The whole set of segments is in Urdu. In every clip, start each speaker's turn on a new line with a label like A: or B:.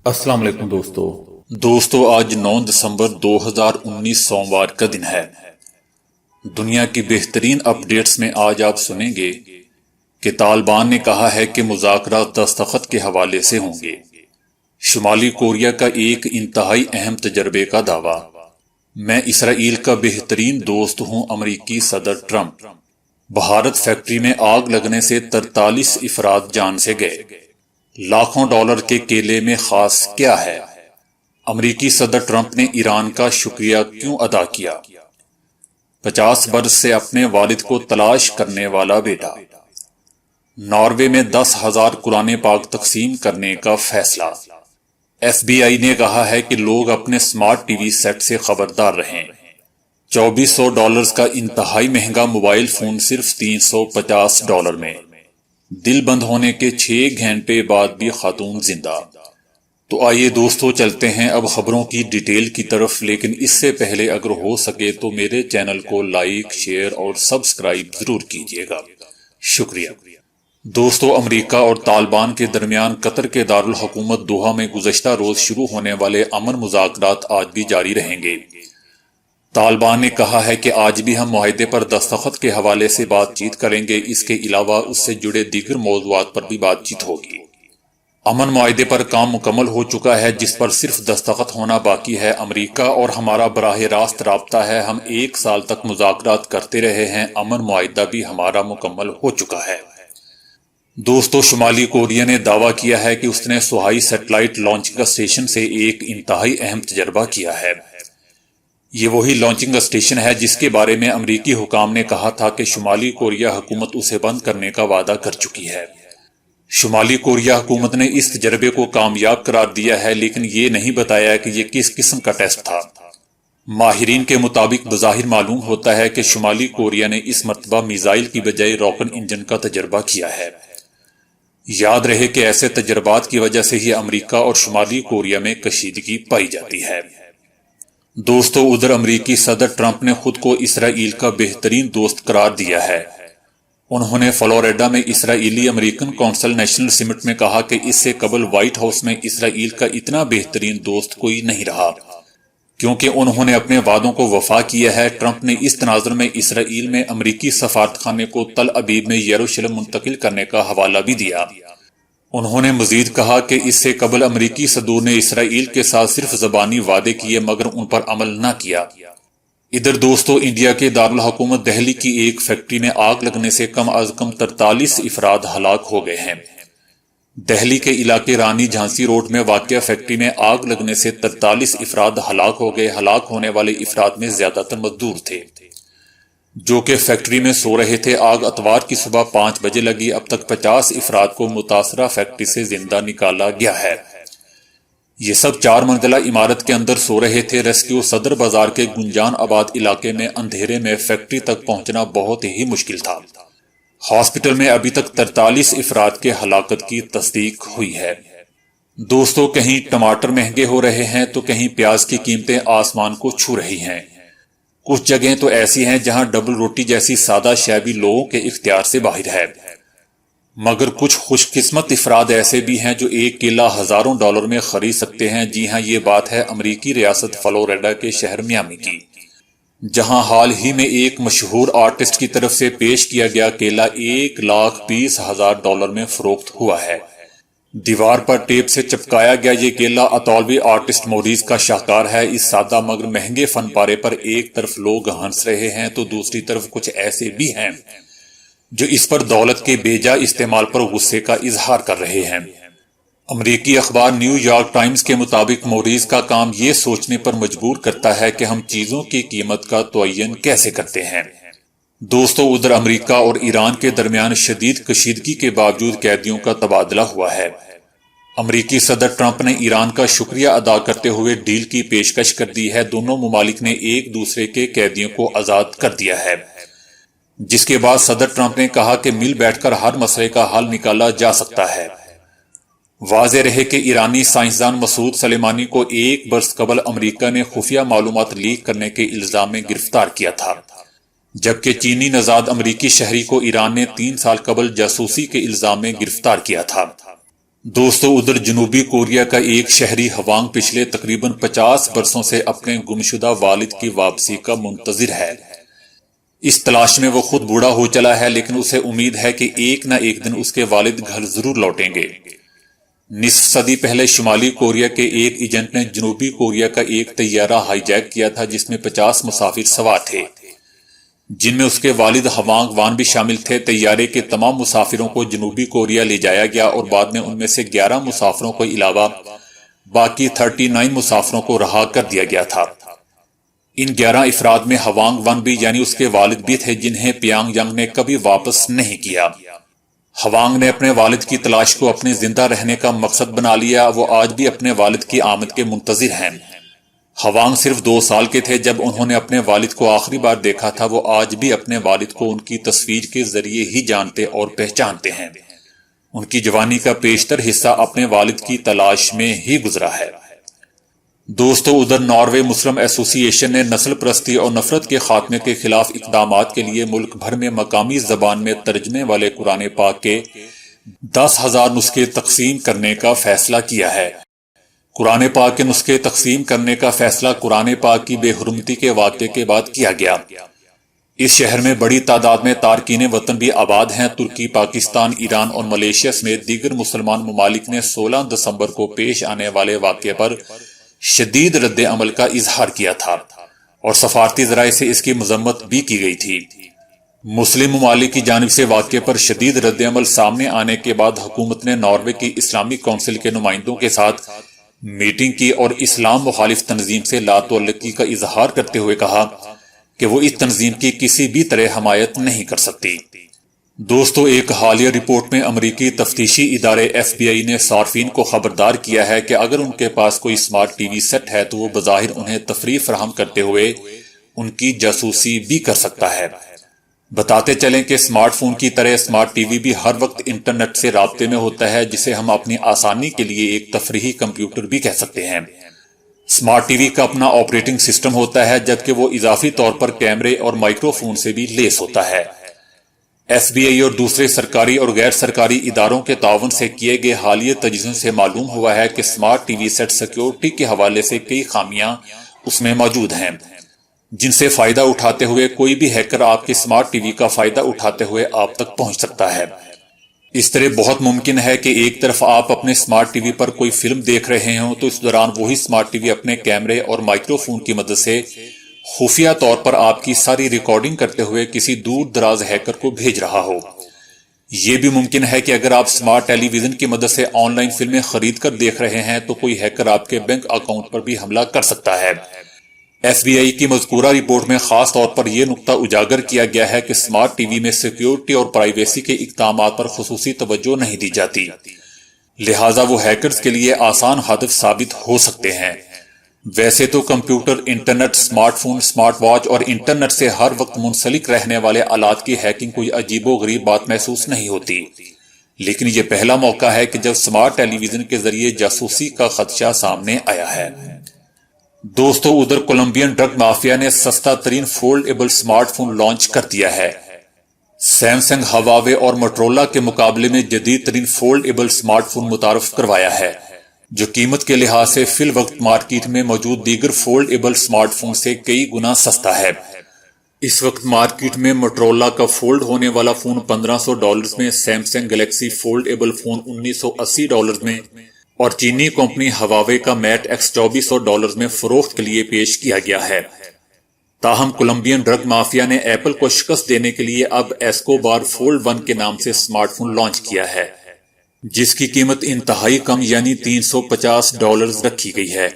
A: السلام علیکم دوستو آج 9 دسمبر 2019 سوموار کا دن ہے۔ دنیا کی بہترین اپ ڈیٹس میں آج آپ سنیں گے کہ طالبان نے کہا ہے کہ مذاکرات دستخط کے حوالے سے ہوں گے۔ شمالی کوریا کا ایک انتہائی اہم تجربے کا دعویٰ۔ میں اسرائیل کا بہترین دوست ہوں، امریکی صدر ٹرمپ۔ بھارت فیکٹری میں آگ لگنے سے 43 افراد جان سے گئے۔ لاکھوں ڈالر کے کیلے میں خاص کیا ہے؟ امریکی صدر ٹرمپ نے ایران کا شکریہ کیوں ادا کیا؟ 50 برس سے اپنے والد کو تلاش کرنے والا بیٹا۔ ناروے میں 10,000 قرآن پاک تقسیم کرنے کا فیصلہ۔ ایف بی آئی نے کہا ہے کہ لوگ اپنے سمارٹ ٹی وی سیٹ سے خبردار رہیں۔ $2400 کا انتہائی مہنگا موبائل فون صرف $350 میں۔ دل بند ہونے کے 6 گھنٹے بعد بھی خاتون زندہ۔ تو آئیے دوستو چلتے ہیں اب خبروں کی ڈیٹیل کی طرف، لیکن اس سے پہلے اگر ہو سکے تو میرے چینل کو لائک، شیئر اور سبسکرائب ضرور کیجیے گا، شکریہ۔ دوستو، امریکہ اور طالبان کے درمیان قطر کے دارالحکومت دوحہ میں گزشتہ روز شروع ہونے والے امن مذاکرات آج بھی جاری رہیں گے۔ طالبان نے کہا ہے کہ آج بھی ہم معاہدے پر دستخط کے حوالے سے بات چیت کریں گے، اس کے علاوہ اس سے جڑے دیگر موضوعات پر بھی بات چیت ہوگی۔ امن معاہدے پر کام مکمل ہو چکا ہے، جس پر صرف دستخط ہونا باقی ہے۔ امریکہ اور ہمارا براہ راست رابطہ ہے، ہم 1 سال تک مذاکرات کرتے رہے ہیں۔ امن معاہدہ بھی ہمارا مکمل ہو چکا ہے۔ دوستو، شمالی کوریا نے دعویٰ کیا ہے کہ اس نے سوہائی سیٹلائٹ لانچنگ اسٹیشن سے ایک انتہائی اہم تجربہ کیا ہے۔ یہ وہی لانچنگ اسٹیشن ہے جس کے بارے میں امریکی حکام نے کہا تھا کہ شمالی کوریا حکومت اسے بند کرنے کا وعدہ کر چکی ہے۔ شمالی کوریا حکومت نے اس تجربے کو کامیاب قرار دیا ہے، لیکن یہ نہیں بتایا کہ یہ کس قسم کا ٹیسٹ تھا۔ ماہرین کے مطابق بظاہر معلوم ہوتا ہے کہ شمالی کوریا نے اس مرتبہ میزائل کی بجائے راکٹ انجن کا تجربہ کیا ہے۔ یاد رہے کہ ایسے تجربات کی وجہ سے ہی امریکہ اور شمالی کوریا میں کشیدگی پائی جاتی ہے۔ دوستو، ادھر امریکی صدر ٹرمپ نے خود کو اسرائیل کا بہترین دوست قرار دیا ہے۔ انہوں نے فلوریڈا میں اسرائیلی امریکن کونسل نیشنل سمٹ میں کہا کہ اس سے قبل وائٹ ہاؤس میں اسرائیل کا اتنا بہترین دوست کوئی نہیں رہا، کیونکہ انہوں نے اپنے وعدوں کو وفا کیا ہے۔ ٹرمپ نے اس تناظر میں اسرائیل میں امریکی سفارتخانے کو تل ابیب میں یروشلم منتقل کرنے کا حوالہ بھی دیا۔ انہوں نے مزید کہا کہ اس سے قبل امریکی صدور نے اسرائیل کے ساتھ صرف زبانی وعدے کیے مگر ان پر عمل نہ کیا۔ ادھر دوستو، انڈیا کے دارالحکومت دہلی کی ایک فیکٹری میں آگ لگنے سے کم از کم 43 افراد ہلاک ہو گئے ہیں۔ دہلی کے علاقے رانی جھانسی روڈ میں واقع فیکٹری میں آگ لگنے سے 43 افراد ہلاک ہو گئے۔ ہلاک ہونے والے افراد میں زیادہ تر مزدور تھے جو کہ فیکٹری میں سو رہے تھے۔ آگ اتوار کی صبح 5 بجے لگی۔ اب تک 50 افراد کو متاثرہ فیکٹری سے زندہ نکالا گیا ہے۔ یہ سب 4 منزلہ عمارت کے اندر سو رہے تھے۔ ریسکیو صدر بازار کے گنجان آباد علاقے میں اندھیرے میں فیکٹری تک پہنچنا بہت ہی مشکل تھا۔ ہاسپٹل میں ابھی تک 43 افراد کے ہلاکت کی تصدیق ہوئی ہے۔ دوستو، کہیں ٹماٹر مہنگے ہو رہے ہیں تو کہیں پیاز کی قیمتیں آسمان کو چھو رہی ہیں۔ کچھ جگہیں تو ایسی ہیں جہاں ڈبل روٹی جیسی سادہ شے بھی لوگوں کے اختیار سے باہر ہے، مگر کچھ خوش قسمت افراد ایسے بھی ہیں جو ایک کیلا ہزاروں ڈالر میں خرید سکتے ہیں۔ جی ہاں، یہ بات ہے امریکی ریاست فلوریڈا کے شہر میامی کی، جہاں حال ہی میں ایک مشہور آرٹسٹ کی طرف سے پیش کیا گیا کیلا $1,20,000 میں فروخت ہوا ہے۔ دیوار پر ٹیپ سے چپکایا گیا یہ کیلا اطالوی آرٹسٹ موریز کا شاہکار ہے۔ اس سادہ مگر مہنگے فن پارے پر ایک طرف لوگ ہنس رہے ہیں تو دوسری طرف کچھ ایسے بھی ہیں جو اس پر دولت کے بے جا استعمال پر غصے کا اظہار کر رہے ہیں۔ امریکی اخبار نیو یارک ٹائمز کے مطابق موریز کا کام یہ سوچنے پر مجبور کرتا ہے کہ ہم چیزوں کی قیمت کا تعین کیسے کرتے ہیں۔ دوستو، ادھر امریکہ اور ایران کے درمیان شدید کشیدگی کے باوجود قیدیوں کا تبادلہ ہوا ہے۔ امریکی صدر ٹرمپ نے ایران کا شکریہ ادا کرتے ہوئے ڈیل کی پیشکش کر دی ہے۔ دونوں ممالک نے ایک دوسرے کے قیدیوں کو آزاد کر دیا ہے، جس کے بعد صدر ٹرمپ نے کہا کہ مل بیٹھ کر ہر مسئلے کا حل نکالا جا سکتا ہے۔ واضح رہے کہ ایرانی سائنسدان مسعود سلیمانی کو 1 برس قبل امریکہ نے خفیہ معلومات لیک کرنے کے الزام میں گرفتار کیا تھا، جبکہ چینی نژاد امریکی شہری کو ایران نے 3 سال قبل جاسوسی کے الزام میں گرفتار کیا تھا۔ دوستو ادھر جنوبی کوریا کا ایک شہری ہوانگ پچھلے تقریباً 50 برسوں سے اپنے گمشدہ والد کی واپسی کا منتظر ہے۔ اس تلاش میں وہ خود بوڑھا ہو چلا ہے، لیکن اسے امید ہے کہ ایک نہ ایک دن اس کے والد گھر ضرور لوٹیں گے۔ نصف صدی پہلے شمالی کوریا کے ایک ایجنٹ نے جنوبی کوریا کا ایک طیارہ ہائی جیک کیا تھا جس میں 50 مسافر سوار تھے، جن میں اس کے والد ہوانگ وان بھی شامل تھے۔ طیارے کے تمام مسافروں کو جنوبی کوریا لے جایا گیا اور بعد میں ان میں سے 11 مسافروں کو علاوہ باقی 39 مسافروں کو رہا کر دیا گیا تھا۔ ان 11 افراد میں ہوانگ ون بھی یعنی اس کے والد بھی تھے، جنہیں پیانگ ینگ نے کبھی واپس نہیں کیا۔ ہوانگ نے اپنے والد کی تلاش کو اپنے زندہ رہنے کا مقصد بنا لیا۔ وہ آج بھی اپنے والد کی آمد کے منتظر ہیں۔ ہوانگ صرف 2 سال کے تھے جب انہوں نے اپنے والد کو آخری بار دیکھا تھا۔ وہ آج بھی اپنے والد کو ان کی تصویر کے ذریعے ہی جانتے اور پہچانتے ہیں۔ ان کی جوانی کا بیشتر حصہ اپنے والد کی تلاش میں ہی گزرا ہے۔ دوستو ادھر ناروے مسلم ایسوسی ایشن نے نسل پرستی اور نفرت کے خاتمے کے خلاف اقدامات کے لیے ملک بھر میں مقامی زبان میں ترجمے والے قرآن پاک کے 10,000 نسخے تقسیم کرنے کا فیصلہ کیا ہے۔ قرآن پاک کے نسخے تقسیم کرنے کا فیصلہ قرآن پاک کی بے حرمتی کے واقعے کے بعد کیا گیا۔ اس شہر میں بڑی تعداد میں تارکین وطن بھی آباد ہیں۔ ترکی، پاکستان، ایران اور ملیشیا سمیت دیگر مسلمان ممالک نے 16 دسمبر کو پیش آنے والے واقعے پر شدید رد عمل کا اظہار کیا تھا اور سفارتی ذرائع سے اس کی مذمت بھی کی گئی تھی۔ مسلم ممالک کی جانب سے واقعے پر شدید رد عمل سامنے آنے کے بعد حکومت نے ناروے کی اسلامی کونسل کے نمائندوں کے ساتھ میٹنگ کی اور اسلام مخالف تنظیم سے لا تعلقی کا اظہار کرتے ہوئے کہا کہ وہ اس تنظیم کی کسی بھی طرح حمایت نہیں کر سکتی۔ دوستو ایک حالیہ رپورٹ میں امریکی تفتیشی ادارے FBI نے صارفین کو خبردار کیا ہے کہ اگر ان کے پاس کوئی سمارٹ ٹی وی سیٹ ہے تو وہ بظاہر انہیں تفریح فراہم کرتے ہوئے ان کی جاسوسی بھی کر سکتا ہے۔ بتاتے چلیں کہ سمارٹ فون کی طرح سمارٹ ٹی وی بھی ہر وقت انٹرنیٹ سے رابطے میں ہوتا ہے، جسے ہم اپنی آسانی کے لیے ایک تفریحی کمپیوٹر بھی کہہ سکتے ہیں۔ سمارٹ ٹی وی کا اپنا آپریٹنگ سسٹم ہوتا ہے، جبکہ وہ اضافی طور پر کیمرے اور مائکرو فون سے بھی لیس ہوتا ہے۔ FBI اور دوسرے سرکاری اور غیر سرکاری اداروں کے تعاون سے کیے گئے حالیہ تجزیوں سے معلوم ہوا ہے کہ smart T V set security کے حوالے سے کئی خامیاں اس میں موجود ہیں، جن سے فائدہ اٹھاتے ہوئے کوئی بھی ہیکر آپ کے سمارٹ ٹی وی کا فائدہ اٹھاتے ہوئے آپ تک پہنچ سکتا ہے۔ اس طرح بہت ممکن ہے کہ ایک طرف آپ اپنے سمارٹ ٹی وی پر کوئی فلم دیکھ رہے ہوں تو اس دوران وہی سمارٹ ٹی وی اپنے کیمرے اور مائکرو فون کی مدد سے خفیہ طور پر آپ کی ساری ریکارڈنگ کرتے ہوئے کسی دور دراز ہیکر کو بھیج رہا ہو۔ یہ بھی ممکن ہے کہ اگر آپ سمارٹ ٹیلی ویژن کی مدد سے آن لائن فلمیں خرید کر دیکھ رہے ہیں تو کوئی ہیکر آپ کے بینک اکاؤنٹ پر بھی حملہ کر سکتا ہے۔ FBI کی مذکورہ رپورٹ میں خاص طور پر یہ نقطہ اجاگر کیا گیا ہے کہ سمارٹ ٹی وی میں سیکیورٹی اور پرائیویسی کے اقدامات پر خصوصی توجہ نہیں دی جاتی، لہٰذا وہ ہیکرز کے لیے آسان ہدف ثابت ہو سکتے ہیں۔ ویسے تو computer, internet, smart phone, smart watch اور انٹرنیٹ سے ہر وقت منسلک رہنے والے آلات کی ہیکنگ کوئی عجیب و غریب بات محسوس نہیں ہوتی، لیکن یہ پہلا موقع ہے کہ جب سمارٹ ٹیلی ویژن کے ذریعے جاسوسی کا خدشہ سامنے آیا ہے۔ دوستو ادھر کولمبین ڈرگ مافیا نے سستا ترین foldable smart phone launch کر دیا ہے۔ سیمسنگ، ہواوے اور موٹرولا کے مقابلے میں جدید ترین فولڈ ایبل سمارٹ فون متعارف کروایا ہے، جو قیمت کے لحاظ سے فی الوقت مارکیٹ میں موجود دیگر فولڈ ایبل سمارٹ فون سے کئی گنا سستا ہے۔ اس وقت مارکیٹ میں موٹرولا کا فولڈ ہونے والا فون $1500 میں، Samsung Galaxy fold able phone $1980 میں اور چینی کمپنی ہواوے کا میٹ ایکس $2400 میں فروخت کے لیے پیش کیا گیا ہے۔ تاہم کولمبین ڈرگ مافیا نے ایپل کو شکست دینے کے لیے اب ایسکوبار فولڈ 1 کے نام سے سمارٹ فون لانچ کیا ہے، جس کی قیمت انتہائی کم یعنی $350 رکھی گئی ہے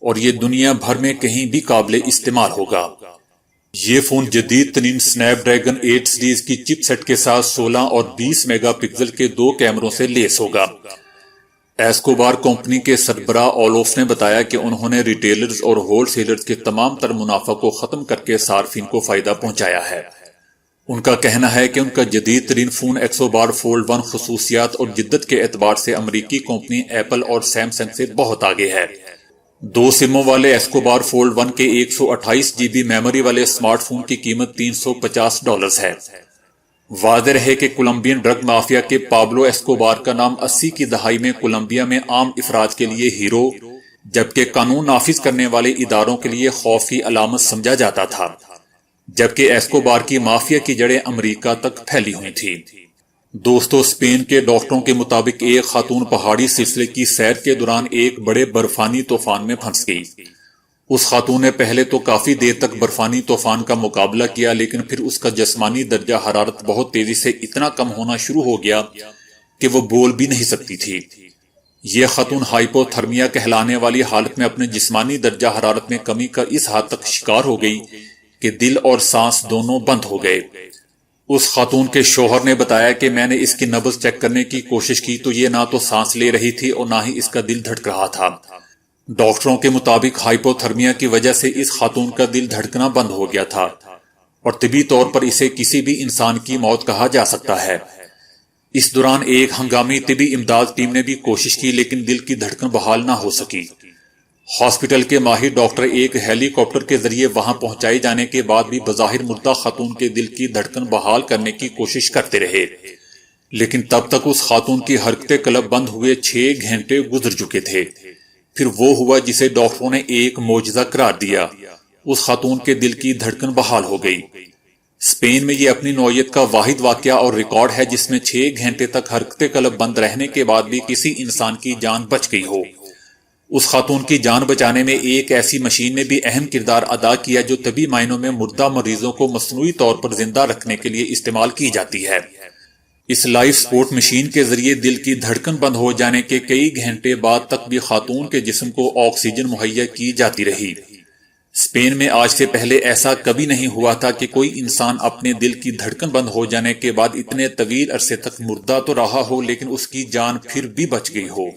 A: اور یہ دنیا بھر میں کہیں بھی قابل استعمال ہوگا۔ یہ فون جدید ترین سنیپ ڈریگن 8 سیریز کی چپ سیٹ کے ساتھ 16 اور 20 میگا پکسل کے 2 کیمروں سے لیس ہوگا۔ ایسکوبار کمپنی کے سربراہ اولوف نے بتایا کہ انہوں نے ریٹیلرز اور ہول سیلرز کے تمام تر منافع کو ختم کر کے صارفین کو فائدہ پہنچایا ہے۔ ان کا کہنا ہے کہ ان کا جدید ترین فون ایکسوبار فولڈ 1 خصوصیات اور جدت کے اعتبار سے امریکی کمپنی ایپل اور سیمسنگ سے بہت آگے ہے۔ 2 سموں والے ایسکوبار فولڈ 1 کے 128 GB میموری والے سمارٹ فون کی قیمت $350 ہے۔ واضح رہے کہ کولمبین ڈرگ مافیا کے پابلو ایسکوبار کا نام 80 کی دہائی میں کولمبیا میں عام افراد کے لیے ہیرو، جبکہ قانون نافذ کرنے والے اداروں کے لیے خوف کی علامت سمجھا جاتا تھا، جبکہ ایسکوبار کی مافیا کی جڑیں امریکہ تک پھیلی ہوئی تھی۔ دوستو، اسپین کے ڈاکٹروں کے مطابق ایک خاتون پہاڑی سلسلے کی سیر کے دوران ایک بڑے برفانی طوفان میں پھنس گئی۔ اس خاتون نے پہلے تو کافی دیر تک برفانی طوفان کا مقابلہ کیا، لیکن پھر اس کا جسمانی درجہ حرارت بہت تیزی سے اتنا کم ہونا شروع ہو گیا کہ وہ بول بھی نہیں سکتی تھی۔ یہ خاتون ہائپو تھرمیا کہلانے والی حالت میں اپنے جسمانی درجہ حرارت میں کمی کا اس حد تک شکار ہو گئی کہ دل اور سانس دونوں بند ہو گئے۔ اس خاتون کے شوہر نے بتایا کہ میں نے اس کی نبض چیک کرنے کی کوشش کی تو یہ نہ تو سانس لے رہی تھی اور نہ ہی اس کا دل دھڑک رہا تھا۔ ڈاکٹروں کے مطابق ہائپو تھرمیا کی وجہ سے اس خاتون کا دل دھڑکنا بند ہو گیا تھا اور طبی طور پر اسے کسی بھی انسان کی موت کہا جا سکتا ہے۔ اس دوران ایک ہنگامی طبی امداد ٹیم نے بھی کوشش کی، لیکن دل کی دھڑکن بحال نہ ہو سکی۔ ہاسپٹل کے ماہر ڈاکٹر ایک ہیلی کاپٹر کے ذریعے وہاں پہنچائے جانے کے بعد بھی بظاہر مردہ خاتون کے دل کی دھڑکن بحال کرنے کی کوشش کرتے رہے، لیکن تب تک اس خاتون کی حرکتیں قلب بند ہوئے 6 گھنٹے گزر چکے تھے۔ پھر وہ ہوا جسے ڈاکٹروں نے ایک معجزہ قرار دیا، اس خاتون کے دل کی دھڑکن بحال ہو گئی۔ اسپین میں یہ اپنی نوعیت کا واحد واقعہ اور ریکارڈ ہے جس میں 6 گھنٹے تک حرکتیں قلب بند رہنے کے بعد بھی کسی انسان کی جان بچ گئی ہو۔ اس خاتون کی جان بچانے میں ایک ایسی مشین نے بھی اہم کردار ادا کیا جو طبی معنوں میں مردہ مریضوں کو مصنوعی طور پر زندہ رکھنے کے لیے استعمال کی جاتی ہے۔ اس لائف سپورٹ مشین کے ذریعے دل کی دھڑکن بند ہو جانے کے کئی گھنٹے بعد تک بھی خاتون کے جسم کو آکسیجن مہیا کی جاتی رہی۔ اسپین میں آج سے پہلے ایسا کبھی نہیں ہوا تھا کہ کوئی انسان اپنے دل کی دھڑکن بند ہو جانے کے بعد اتنے طویل عرصے تک مردہ تو رہا ہو لیکن اس کی جان پھر بھی بچ گئی ہو۔